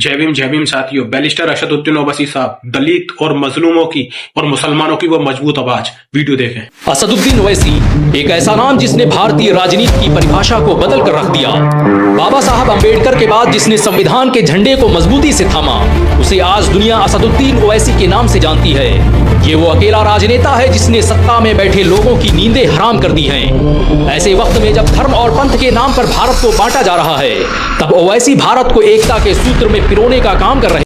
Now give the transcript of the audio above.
जय भीम साथियों। बैरिस्टर असदुद्दीन ओवैसी साहब, दलित और मजलूमों की और मुसलमानों की वो मजबूत आवाज। वीडियो देखें। असदुद्दीन ओवैसी एक ऐसा नाम जिसने भारतीय राजनीति की परिभाषा को बदल कर रख दिया। बाबा साहब अंबेडकर के बाद जिसने संविधान के झंडे को मजबूती से थामा, उसे आज दुनिया असदुद्दीन ओवैसी के नाम से जानती है। ये वो अकेला राजनेता है जिसने सत्ता में बैठे लोगों की नींदें हराम कर दी हैं। ऐसे वक्त में जब धर्म और पंथ के नाम पर भारत को बांटा जा रहा है, तब ओवैसी भारत को एकता के सूत्र में पिरोने का काम कर रहे हैं।